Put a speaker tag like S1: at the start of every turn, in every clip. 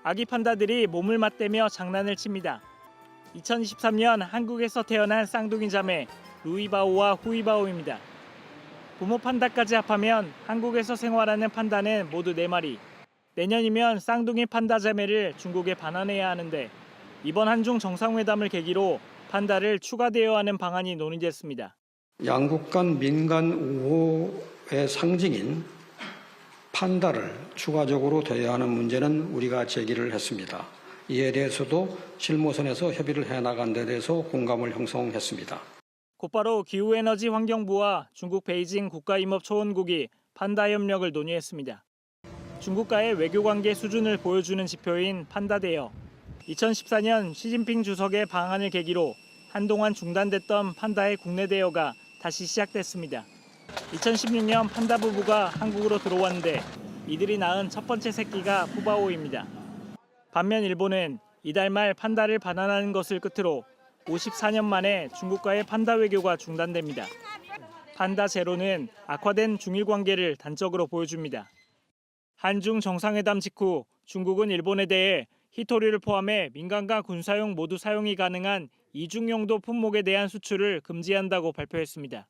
S1: 아기 판다들이 몸을 맞대며 장난을 칩니다. 2023년 한국에서 태어난 쌍둥이 자매 루이바오와 후이바오입니다. 부모 판다까지 합하면 한국에서 생활하는 판다는 모두 4마리. 내년이면 쌍둥이 판다 자매를 중국에 반환해야 하는데 이번 한중 정상회담을 계기로 판다를 추가 대여하는 방안이 논의됐습니다.
S2: 양국 간 민간 우호의 상징인 판다를 추가적으로 대여하는 문제는 우리가 제기를 했습니다. 이에 대해서도 실무선에서 협의를 해나간 데 대해서 공감을 형성했습니다.
S1: 곧바로 기후에너지 환경부와 중국 베이징 국가임업초원국이 판다 협력을 논의했습니다. 중국과의 외교관계 수준을 보여주는 지표인 판다 대여. 2014년 시진핑 주석의 방한을 계기로 한동안 중단됐던 판다의 국내 대여가 다시 시작됐습니다. 2016년 판다 부부가 한국으로 들어왔는데 이들이 낳은 첫 번째 새끼가 푸바오입니다. 반면 일본은 이달 말 판다를 반환하는 것을 끝으로 54년 만에 중국과의 판다 외교가 중단됩니다. 판다 제로는 악화된 중일 관계를 단적으로 보여줍니다. 한중 정상회담 직후 중국은 일본에 대해 히토류를 포함해 민간과 군사용 모두 사용이 가능한 이중용도 품목에 대한 수출을 금지한다고 발표했습니다.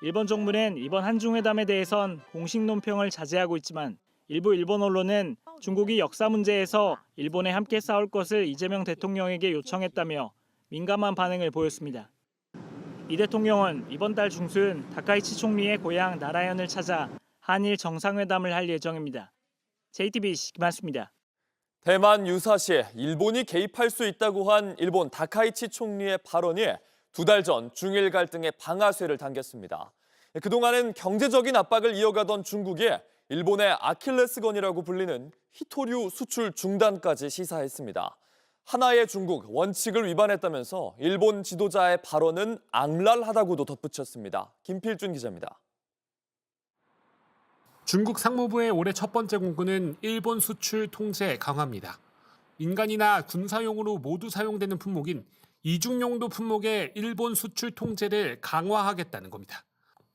S1: 일본 정부는 이번 한중회담에 대해선 공식 논평을 자제하고 있지만 일부 일본 언론은 중국이 역사 문제에서 일본에 함께 싸울 것을 이재명 대통령에게 요청했다며 민감한 반응을 보였습니다. 이 대통령은 이번 달 중순 다카이치 총리의 고향 나라현을 찾아 한일 정상회담을 할 예정입니다. JTBC 김한수입니다.
S3: 대만 유사시에 일본이 개입할 수 있다고 한 일본 다카이치 총리의 발언이 2달 전 중일 갈등의 방아쇠를 당겼습니다. 그동안은 경제적인 압박을 이어가던 중국이 일본의 아킬레스건이라고 불리는 히토류 수출 중단까지 시사했습니다. 하나의 중국 원칙을 위반했다면서 일본 지도자의 발언은 악랄하다고도 덧붙였습니다. 김필준 기자입니다.
S4: 중국 상무부의 올해 첫 번째 공고는 일본 수출 통제 강화입니다. 민간이나 군사용으로 모두 사용되는 품목인 이중용도 품목의 일본 수출 통제를 강화하겠다는 겁니다.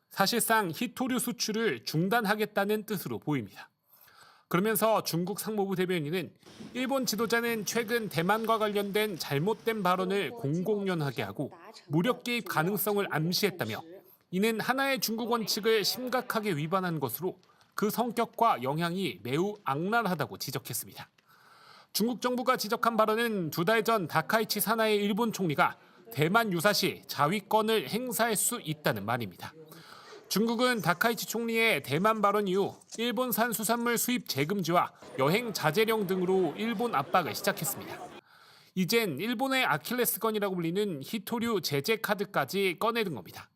S4: 사실상 히토류 수출을 중단하겠다는 뜻으로 보입니다. 그러면서 중국 상무부 대변인은 일본 지도자는 최근 대만과 관련된 잘못된 발언을 공공연하게 하고 무력 개입 가능성을 암시했다며 이는 하나의 중국 원칙을 심각하게 위반한 것으로 그 성격과 영향이 매우 악랄하다고 지적했습니다. 중국 정부가 지적한 발언은 2달 전 다카이치 사나이 일본 총리가 대만 유사시 자위권을 행사할 수 있다는 말입니다. 중국은 다카이치 총리의 대만 발언 이후 일본산 수산물 수입 재금지와 여행 자제령 등으로 일본 압박을 시작했습니다. 이젠 일본의 아킬레스건이라고 불리는 히토류 제재 카드까지 꺼내든 겁니다.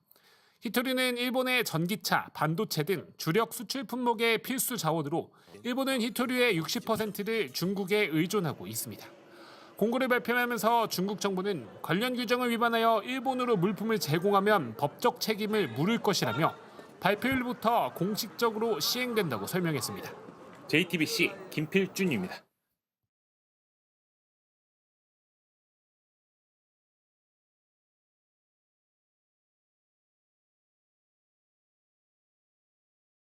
S4: 히토류는 일본의 전기차, 반도체 등 주력 수출 품목의 필수 자원으로 일본은 히토류의 60%를 중국에 의존하고 있습니다. 공고를 발표하면서 중국 정부는 관련 규정을 위반하여 일본으로 물품을 제공하면 법적 책임을 물을 것이라며 발표일부터 공식적으로 시행된다고 설명했습니다. JTBC 김필준입니다.